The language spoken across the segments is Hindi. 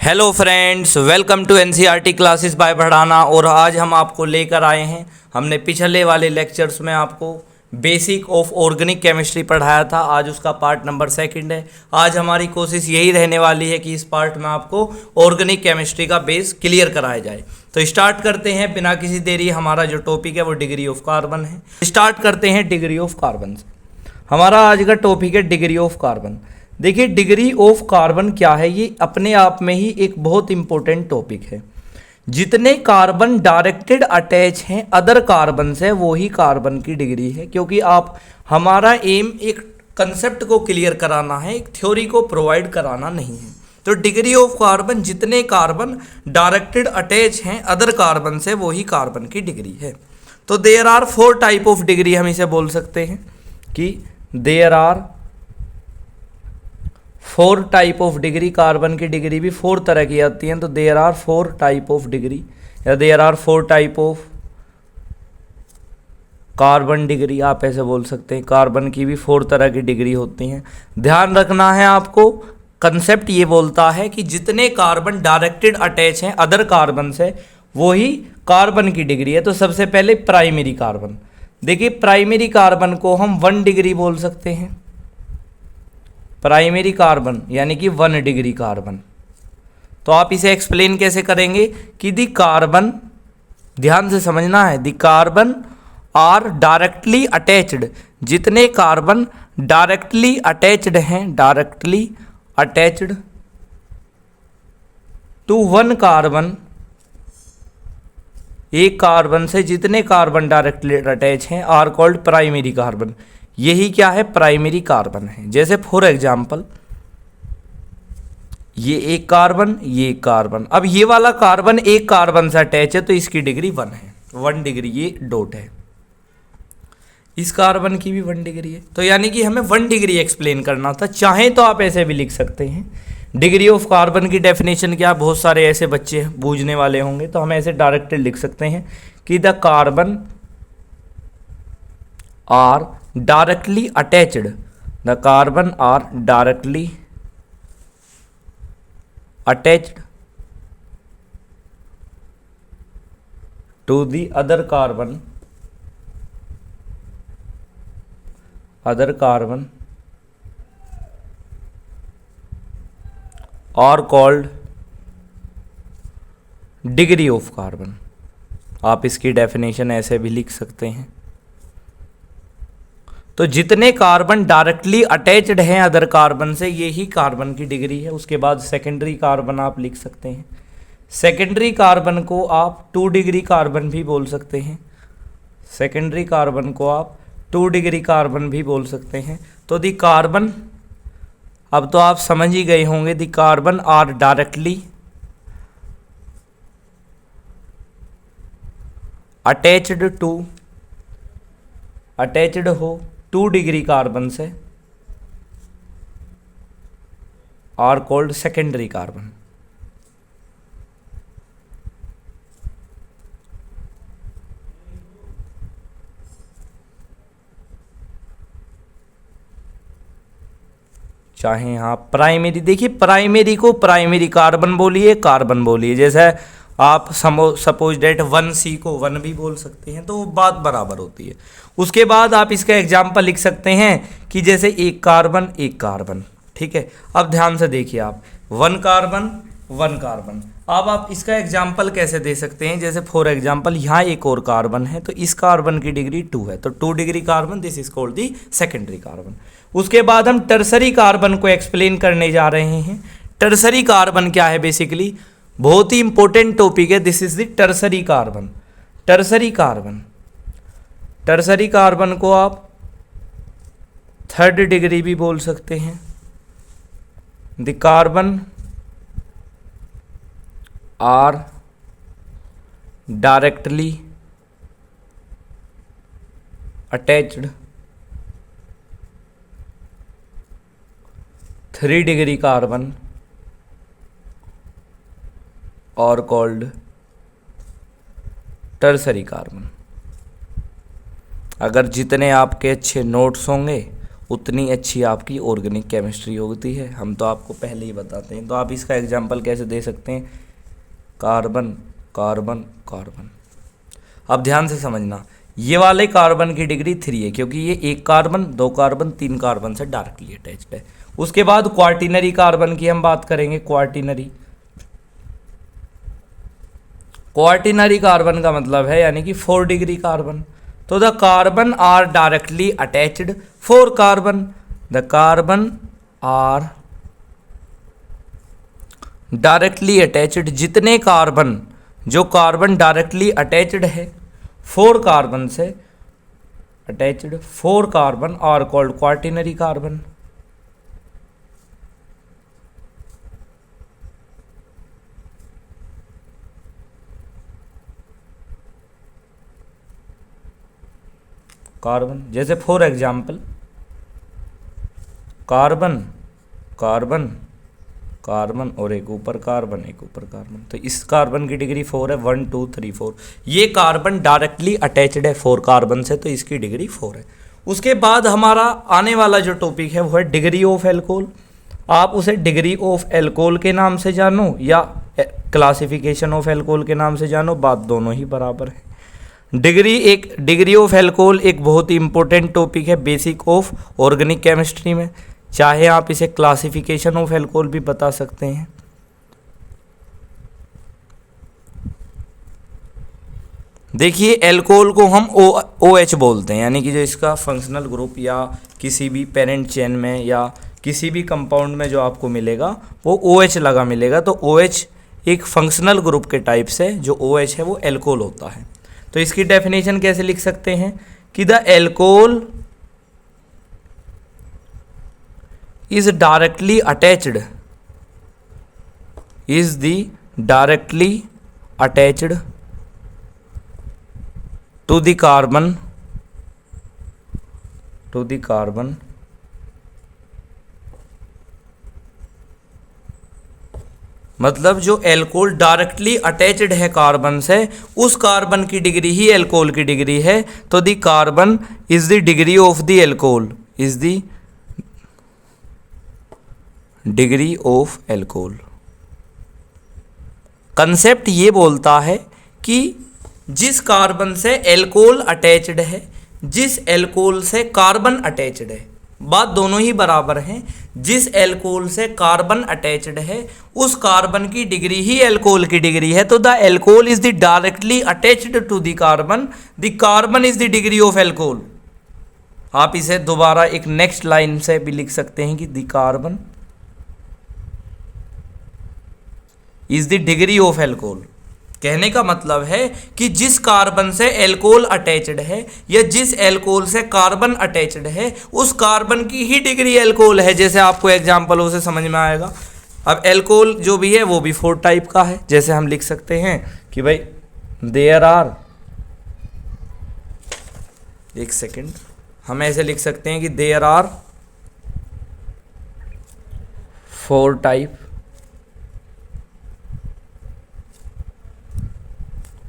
Hello friends, welcome to NCERT classes by पढ़ाना। और आज हम आपको लेकर आए हैं, हमने पिछले वाले लेक्चर्स में आपको बेसिक ऑफ ऑर्गेनिक केमिस्ट्री पढ़ाया था। आज उसका पार्ट नंबर 2 है। आज हमारी कोशिश यही रहने वाली है कि इस पार्ट में आपको ऑर्गेनिक केमिस्ट्री का बेस क्लियर कराया जाए। तो स्टार्ट करते हैं बिना किसी देरी। हमारा जो टॉपिक है वो डिग्री ऑफ कार्बन है। स्टार्ट करते हैं डिग्री ऑफ कार्बन से। हमारा आज का टॉपिक है डिग्री ऑफ कार्बन। देखिए, डिग्री ऑफ कार्बन क्या है, ये अपने आप में ही एक बहुत इंपॉर्टेंट टॉपिक है। जितने कार्बन डायरेक्टेड अटैच हैं अदर कार्बन से, वो ही कार्बन की डिग्री है। क्योंकि हमारा एम एक कंसेप्ट को क्लियर कराना है, एक थ्योरी को प्रोवाइड कराना नहीं है। तो डिग्री ऑफ कार्बन, जितने कार्बन डायरेक्टेड अटैच हैं अदर कार्बन से, वो ही कार्बन की डिग्री है। तो there are 4 type of degree, हम इसे बोल सकते हैं कि there are 4 type of degree. Carbon की डिग्री भी 4 तरह की आती हैं। तो there are 4 type of degree या there are 4 type of carbon degree, आप ऐसे बोल सकते हैं। कार्बन की भी 4 तरह की डिग्री होती हैं। ध्यान रखना है आपको, कंसेप्ट ये बोलता है कि जितने कार्बन डायरेक्टेड अटैच हैं अदर कार्बन से, वो ही कार्बन की डिग्री है। तो सबसे पहले प्राइमरी कार्बन। देखिए, प्राइमरी कार्बन को हम 1 डिग्री बोल सकते हैं। प्राइमरी कार्बन यानी कि 1 डिग्री कार्बन। तो आप इसे एक्सप्लेन कैसे करेंगे कि दी कार्बन, ध्यान से समझना है, the carbon are directly attached. जितने कार्बन डायरेक्टली अटैच्ड हैं, डायरेक्टली अटैच्ड टू 1 कार्बन, एक कार्बन से जितने कार्बन डायरेक्टली अटैच हैं आर कॉल्ड प्राइमरी कार्बन। यही क्या है, प्राइमरी कार्बन है। जैसे फॉर एग्जाम्पल, ये एक कार्बन, ये एक कार्बन। अब ये वाला कार्बन एक कार्बन से अटैच है तो इसकी डिग्री 1 है, 1 डिग्री, ये डॉट है। इस कार्बन की भी 1 डिग्री है। तो यानी कि हमें 1 डिग्री एक्सप्लेन करना था। चाहें तो आप ऐसे भी लिख सकते हैं। डिग्री ऑफ कार्बन की डेफिनेशन क्या, बहुत सारे ऐसे बच्चे बूझने वाले होंगे, तो हम ऐसे डायरेक्टली लिख सकते हैं कि the carbon are directly attached, the carbon are directly attached to the other carbon are called degree of carbon। आप इसकी डेफिनेशन ऐसे भी लिख सकते हैं। तो जितने कार्बन डायरेक्टली अटैच्ड हैं अदर कार्बन से, ये ही कार्बन की डिग्री है। उसके बाद सेकेंडरी कार्बन आप लिख सकते हैं। सेकेंडरी कार्बन को आप 2 डिग्री कार्बन भी बोल सकते हैं। सेकेंडरी कार्बन को आप 2 डिग्री कार्बन भी बोल सकते हैं। तो दी कार्बन, अब तो आप समझ ही गए होंगे, the carbon are directly attached हो 2 डिग्री कार्बन से, आर कॉल्ड सेकेंडरी कार्बन। चाहे आप प्राइमरी, देखिए प्राइमरी को प्राइमरी कार्बन बोलिए, कार्बन बोलिए। जैसे आप सपोज डेट 1C को 1 भी बोल सकते हैं, तो बात बराबर होती है। उसके बाद आप इसका एग्जाम्पल लिख सकते हैं कि जैसे एक कार्बन एक कार्बन, ठीक है। अब ध्यान से देखिए आप, 1 कार्बन 1 कार्बन। अब आप इसका एग्जाम्पल कैसे दे सकते हैं, जैसे फॉर एग्जाम्पल यहाँ एक और कार्बन है, तो इस कार्बन की डिग्री 2 है, तो 2 degree carbon, this is called the secondary carbon. उसके बाद हम टर्सरी कार्बन को एक्सप्लेन करने जा रहे हैं। टर्सरी कार्बन क्या है, बेसिकली बहुत ही इंपॉर्टेंट टॉपिक है। This is the tertiary carbon. Tertiary carbon, tertiary carbon को आप 3rd डिग्री भी बोल सकते हैं। The carbon are directly attached 3 degree carbon और कॉल्ड टर्सरी कार्बन। अगर जितने आपके अच्छे नोट्स होंगे उतनी अच्छी आपकी ऑर्गेनिक केमिस्ट्री होती है। हम तो आपको पहले ही बताते हैं। तो आप इसका एग्जांपल कैसे दे सकते हैं, कार्बन कार्बन कार्बन। अब ध्यान से समझना, ये वाले कार्बन की डिग्री 3 है क्योंकि ये 1 कार्बन 2 कार्बन 3 कार्बन से डायरेक्टली अटैच्ड है। उसके बाद क्वार्टिनरी कार्बन की हम बात करेंगे। क्वार्टिनरी कार्बन का मतलब है यानी कि 4 डिग्री कार्बन। तो the carbon are directly attached 4 carbon, the carbon are directly attached, जितने कार्बन, जो कार्बन डायरेक्टली अटैच्ड है 4 कार्बन से attached, 4 carbon are called quaternary carbon. Carbon जैसे for example carbon carbon carbon और एक ऊपर कार्बन एक ऊपर कार्बन, तो इस कार्बन की डिग्री 4 है, 1 2 3 4। ये कार्बन डायरेक्टली अटैच्ड है 4 कार्बन से, तो इसकी डिग्री 4 है। उसके बाद हमारा आने वाला जो टॉपिक है वो है डिग्री ऑफ एल्कोहल। आप उसे डिग्री ऑफ एल्कोहल के नाम से जानो या क्लासिफिकेशन ऑफ एल्कोहल के नाम से जानो, बात दोनों ही बराबर है। डिग्री ऑफ एल्कोहल एक बहुत ही इंपॉर्टेंट टॉपिक है बेसिक ऑफ ऑर्गेनिक केमिस्ट्री में, चाहे आप इसे क्लासिफिकेशन ऑफ एल्कोहल भी बता सकते हैं। देखिए एल्कोहल को हम OH बोलते हैं, यानी कि जो इसका फंक्शनल ग्रुप या किसी भी पेरेंट चेन में या किसी भी कंपाउंड में जो आपको मिलेगा वो OH लगा मिलेगा। तो OH एक फंक्शनल ग्रुप के टाइप से जो OH है वो एल्कोहल होता है। तो इसकी डेफिनेशन कैसे लिख सकते हैं कि the alcohol is directly attached to the carbon मतलब जो एल्कोहल डायरेक्टली अटैच्ड है कार्बन से, उस कार्बन की डिग्री ही एल्कोहल की डिग्री है। तो the carbon is the degree of the alcohol, is the degree of alcohol. Concept ये बोलता है कि जिस कार्बन से एल्कोहल अटैच्ड है, जिस एल्कोहल से कार्बन अटैच्ड है, बात दोनों ही बराबर हैं। जिस एल्कोहल से कार्बन अटैच्ड है उस कार्बन की डिग्री ही एल्कोहल की डिग्री है। तो the alcohol is the directly attached to the carbon is the degree of alcohol. आप इसे दोबारा एक नेक्स्ट लाइन से भी लिख सकते हैं कि the carbon is the degree of alcohol. कहने का मतलब है कि जिस कार्बन से एल्कोहल अटैच्ड है या जिस एल्कोहल से कार्बन अटैच्ड है उस कार्बन की ही डिग्री एल्कोहल है। जैसे आपको एग्जाम्पलों से समझ में आएगा। अब एल्कोहल जो भी है वो भी 4 टाइप का है। जैसे हम लिख सकते हैं कि भाई देयर आर, एक सेकेंड, हम ऐसे लिख सकते हैं कि देयर आर 4 टाइप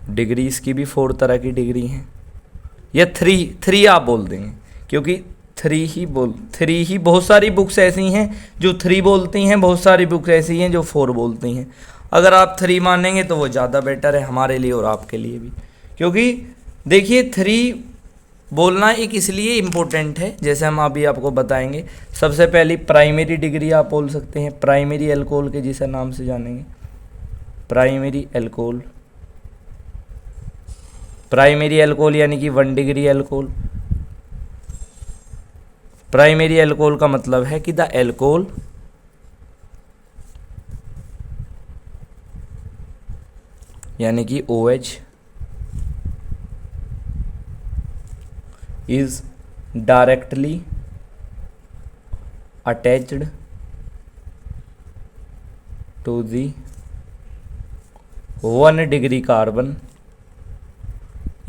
डिग्री। इसकी भी 4 तरह की डिग्री हैं, या 3 आप बोल देंगे क्योंकि 3 ही बहुत सारी बुक्स ऐसी हैं जो 3 बोलती हैं, बहुत सारी बुक्स ऐसी हैं जो 4 बोलती हैं। अगर आप 3 मानेंगे तो वो ज़्यादा बेटर है हमारे लिए और आपके लिए भी, क्योंकि देखिए 3 बोलना एक इसलिए इम्पोर्टेंट है, जैसे हम अभी आपको बताएंगे। सबसे पहली प्राइमरी डिग्री आप बोल सकते हैं, प्राइमरी एल्कोहल के जिस नाम से जानेंगे, प्राइमरी एल्कोहल। प्राइमरी एल्कोहल यानी कि 1 डिग्री एल्कोहल। प्राइमरी एल्कोहल का मतलब है कि द एल्कोहल यानी कि OH is directly attached to the 1 degree carbon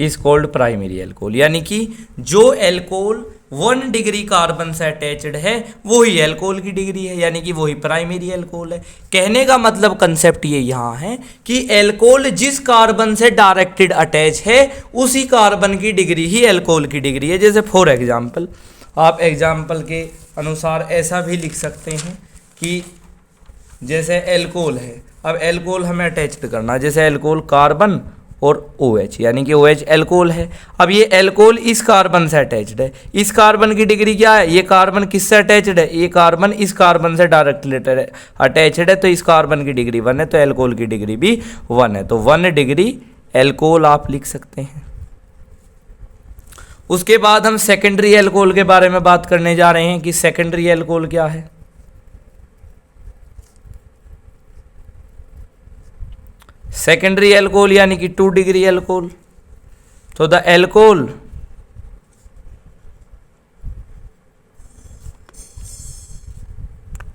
is called primary alcohol. यानी कि जो एल्कोहल 1 डिग्री कार्बन से अटैच्ड है वही एल्कोहल की डिग्री है, यानी कि वही प्राइमरी एल्कोहल है। कहने का मतलब कंसेप्ट ये यहाँ है कि एल्कोहल जिस कार्बन से डायरेक्टेड अटैच है उसी कार्बन की डिग्री ही एल्कोहल की डिग्री है। जैसे फॉर एग्जाम्पल आप एग्जाम्पल के अनुसार ऐसा भी लिख सकते हैं कि जैसे एल्कोहल है, अब एल्कोहल हमें अटैच्ड करना है, जैसे एल्कोहल कार्बन और OH, यानी कि OH एल्कोहल है। अब ये एल्कोहल इस कार्बन से अटैच्ड है, इस कार्बन की डिग्री क्या है, ये कार्बन किससे अटैच्ड है, ये कार्बन इस कार्बन से डायरेक्टली अटैच्ड है, तो इस कार्बन की डिग्री 1 है, तो एल्कोहल की डिग्री भी 1 है, तो 1 डिग्री एल्कोहल आप लिख सकते हैं। उसके बाद हम सेकेंडरी एल्कोहल के बारे में बात करने जा रहे हैं कि सेकेंडरी एल्कोहल क्या है। सेकेंडरी एल्कोहल यानी कि 2 डिग्री एल्कोहल। तो the alcohol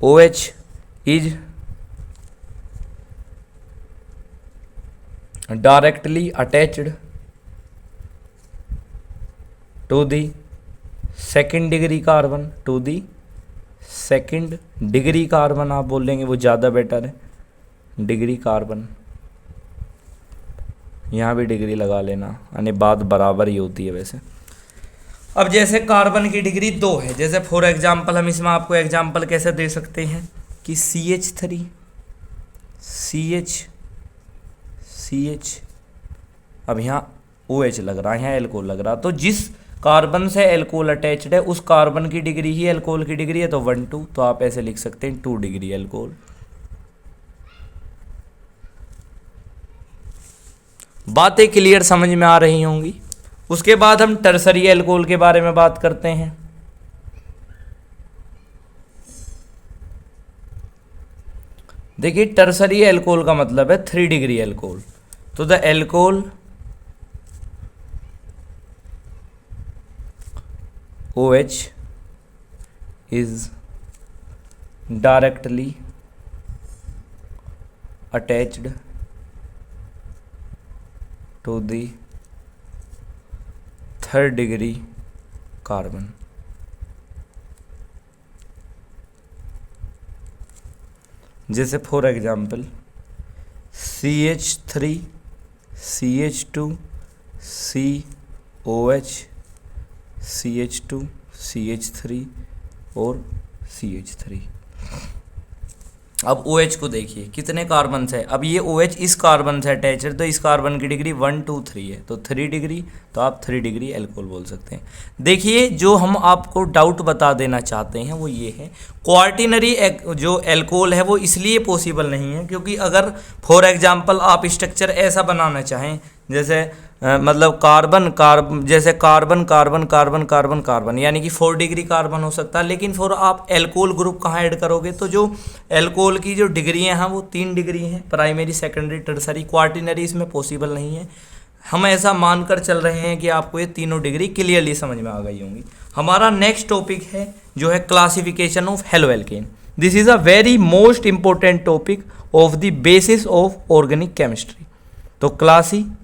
OH is directly attached to the second degree carbon, to the second degree carbon आप बोल लेंगे वो ज़्यादा बेटर है, डिग्री कार्बन, यहाँ भी डिग्री लगा लेना, यानी बात बराबर ही होती है वैसे। अब जैसे कार्बन की डिग्री 2 है, जैसे फॉर एग्जांपल हम इसमें आपको एग्जांपल कैसे दे सकते हैं कि CH3 CH, अब यहाँ OH लग रहा है, यहाँ एल्कोहल लग रहा, तो जिस कार्बन से एल्कोहल अटैच्ड है उस कार्बन की डिग्री ही एल्कोहल की डिग्री है, तो 1 2, तो आप ऐसे लिख सकते हैं 2 डिग्री एल्कोहल। बातें क्लियर समझ में आ रही होंगी। उसके बाद हम टर्सरी एल्कोहल के बारे में बात करते हैं। देखिए टर्सरी एल्कोहल का मतलब है 3 डिग्री एल्कोहल, तो the alcohol OH is directly attached to the 3rd degree carbon। जैसे for example CH3 CH2 COH CH2 CH3 और CH3। अब OH को देखिए कितने कार्बन से है, अब ये OH इस कार्बन से अटैच है, तो इस कार्बन की डिग्री 1 2 3 है, तो 3 डिग्री, तो आप 3 डिग्री एल्कोहल बोल सकते हैं। देखिए जो हम आपको डाउट बता देना चाहते हैं वो ये है, क्वार्टिनरी जो एल्कोहल है वो इसलिए पॉसिबल नहीं है क्योंकि अगर फॉर एग्जांपल आप स्ट्रक्चर ऐसा बनाना चाहें जैसे मतलब जैसे carbon carbon carbon carbon carbon, यानी कि 4 डिग्री कार्बन हो सकता है, लेकिन फिर आप एल्कोहल ग्रुप कहाँ ऐड करोगे, तो जो एल्कोहल की जो डिग्री हैं वो 3 डिग्री हैं, प्राइमरी सेकेंडरी टर्सरी, क्वार्टिनरी इसमें पॉसिबल नहीं है। हम ऐसा मानकर चल रहे हैं कि आपको ये तीनों डिग्री क्लियरली समझ में आ गई होंगी। हमारा नेक्स्ट टॉपिक है जो है classification of haloalkane. This is a very most important topic of the basis of organic chemistry. तो क्लासिफिकेशन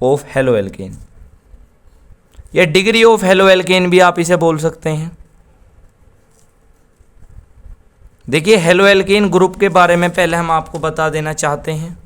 ऑफ हेलोएल्केन या डिग्री ऑफ हेलोएल्केन भी आप इसे बोल सकते हैं। देखिए हेलोएल्केन ग्रुप के बारे में पहले हम आपको बता देना चाहते हैं।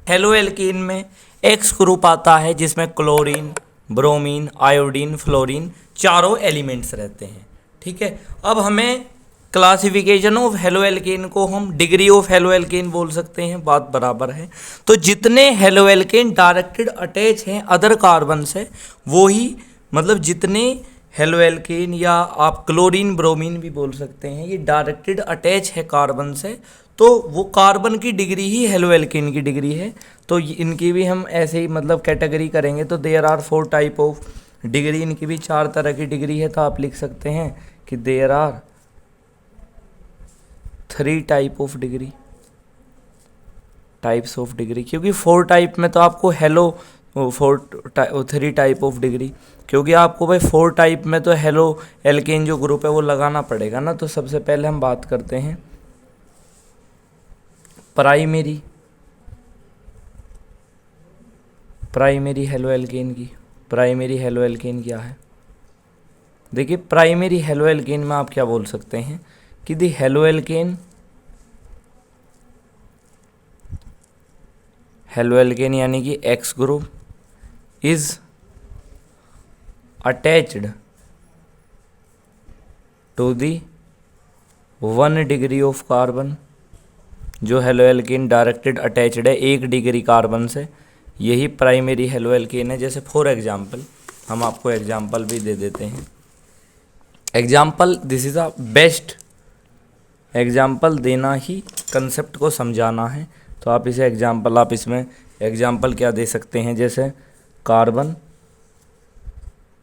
हेलोएल्केन में एक्स ग्रुप आता है जिसमें क्लोरीन, ब्रोमीन, आयोडीन, फ्लोरीन चारों एलिमेंट्स रहते हैं। ठीक है, अब हमें क्लासिफिकेशन ऑफ हेलोएल्केन को हम डिग्री ऑफ हेलोएल्केन बोल सकते हैं, बात बराबर है। तो जितने हेलोएल्केन डायरेक्टेड अटैच हैं अदर कार्बन से, वो ही मतलब जितने हेलोएल्केन या आप क्लोरीन ब्रोमीन भी बोल सकते हैं, ये डायरेक्टेड अटैच है कार्बन से, तो वो कार्बन की डिग्री ही हेलोएल्केन की डिग्री है। तो इनकी भी हम ऐसे ही मतलब कैटेगरी करेंगे तो there are 4 type of degree, इनकी भी 4 तरह की डिग्री है। तो आप लिख सकते हैं कि there are 3 type of degree, types of degree, क्योंकि 4 टाइप में तो आपको 3 टाइप ऑफ डिग्री, क्योंकि आपको भाई 4 टाइप में तो हेलो एल्केन जो ग्रुप है वो लगाना पड़ेगा ना। तो सबसे पहले हम बात करते हैं प्राइमरी हेलोएल्केन की। प्राइमरी हेलोएल्केन क्या है? देखिए प्राइमरी हेलोएल्केन में आप क्या बोल सकते हैं कि द हेलोएल्केन यानी कि X group is attached to the 1 degree of carbon. जो हेलोएल्केन डायरेक्टेड अटैच्ड है 1 डिग्री कार्बन से, यही प्राइमरी हेलोएल्केन है। जैसे फॉर एग्जांपल हम आपको एग्जांपल भी दे देते हैं। Example, this is a best example देना ही कंसेप्ट को समझाना है। तो आप इसे एग्जांपल, आप इसमें एग्जांपल क्या दे सकते हैं, जैसे कार्बन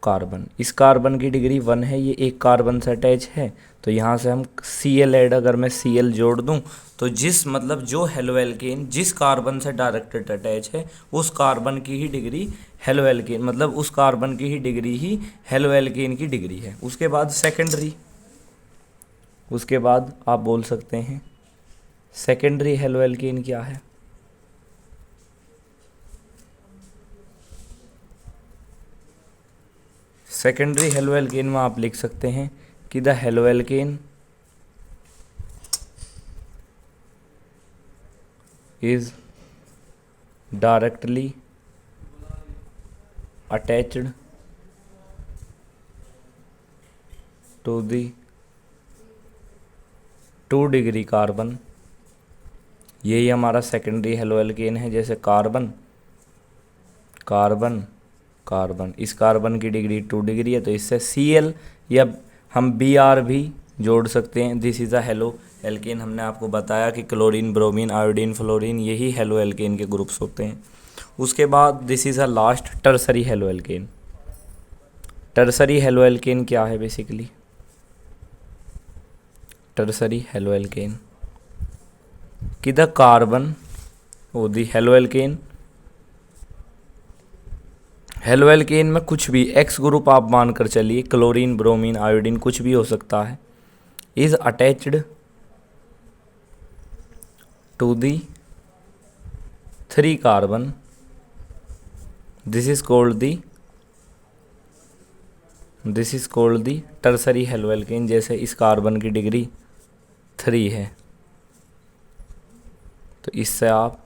कार्बन, इस कार्बन की डिग्री 1 है, ये एक कार्बन से अटैच है, तो यहाँ से हम Cl ऐड, अगर मैं Cl जोड़ दूँ तो जिस मतलब जो हेलोएल्केन जिस कार्बन से डायरेक्टेड अटैच है उस कार्बन की ही डिग्री हेलोएल्केन, मतलब उस कार्बन की ही डिग्री ही हेलोएल्केन की डिग्री है। उसके बाद सेकेंडरी, उसके बाद आप बोल सकते हैं सेकेंडरी हेलोएल्केन क्या है। सेकेंडरी हेलोएल्केन में आप लिख सकते हैं कि the haloalkane is directly attached to the 2 degree carbon. यही हमारा सेकेंडरी हेलोएल्केन है। जैसे कार्बन कार्बन कार्बन, इस कार्बन की डिग्री 2 डिग्री है, तो इससे Cl या हम Br भी जोड़ सकते हैं। This is a haloalkane. हमने आपको बताया कि क्लोरीन, ब्रोमीन, आयोडीन, फ्लोरीन, यही हेलोएल्केन के ग्रुप्स होते हैं। उसके बाद this is a last tertiary haloalkane. Tertiary haloalkane क्या है बेसिकली? टर्सरी हेलोएल्केन कि the carbon of the haloalkane, haloalkane में कुछ भी X ग्रुप आप मानकर चलिए, क्लोरीन, ब्रोमीन, आयोडीन कुछ भी हो सकता है, is attached to the 3 carbon. This is called the tertiary haloalkane. जैसे इस कार्बन की डिग्री 3 है, तो इससे आप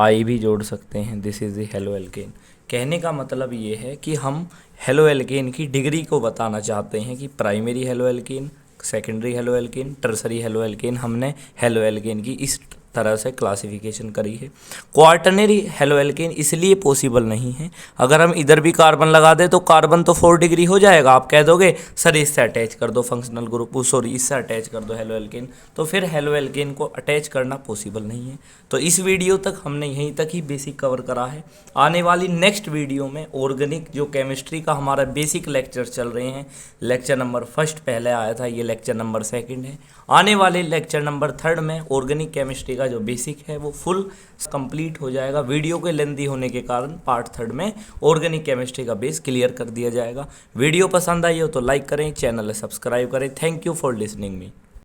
I भी जोड़ सकते हैं। This is the haloalkane. कहने का मतलब ये है कि हम हेलोएल्केन की डिग्री को बताना चाहते हैं कि primary haloalkane, secondary haloalkane, tertiary haloalkane. हमने हेलोएल्केन की इस तरह से क्लासिफिकेशन करी है। क्वार्टनरी हेलोएल्केन इसलिए पॉसिबल नहीं है, अगर हम इधर भी कार्बन लगा दें तो कार्बन तो 4 डिग्री हो जाएगा। आप कह दोगे सर इससे अटैच कर दो फंक्शनल ग्रुप, सॉरी इससे अटैच कर दो हेलोएल्केन, तो फिर हेलोएल्केन को अटैच करना पॉसिबल नहीं है। तो इस वीडियो तक हमने यहीं तक ही बेसिक कवर करा है। आने वाली नेक्स्ट वीडियो में ऑर्गेनिक जो केमिस्ट्री का हमारा बेसिक लेक्चर चल रहे हैं, लेक्चर नंबर 1 पहले आया था, ये लेक्चर नंबर 2 है। आने वाले लेक्चर नंबर 3 में ऑर्गेनिक केमिस्ट्री का जो बेसिक है वो फुल कंप्लीट हो जाएगा। वीडियो के लेंदी होने के कारण पार्ट 3 में ऑर्गेनिक केमिस्ट्री का बेस क्लियर कर दिया जाएगा। वीडियो पसंद आई हो तो लाइक करें, चैनल सब्सक्राइब करें। Thank you for listening me.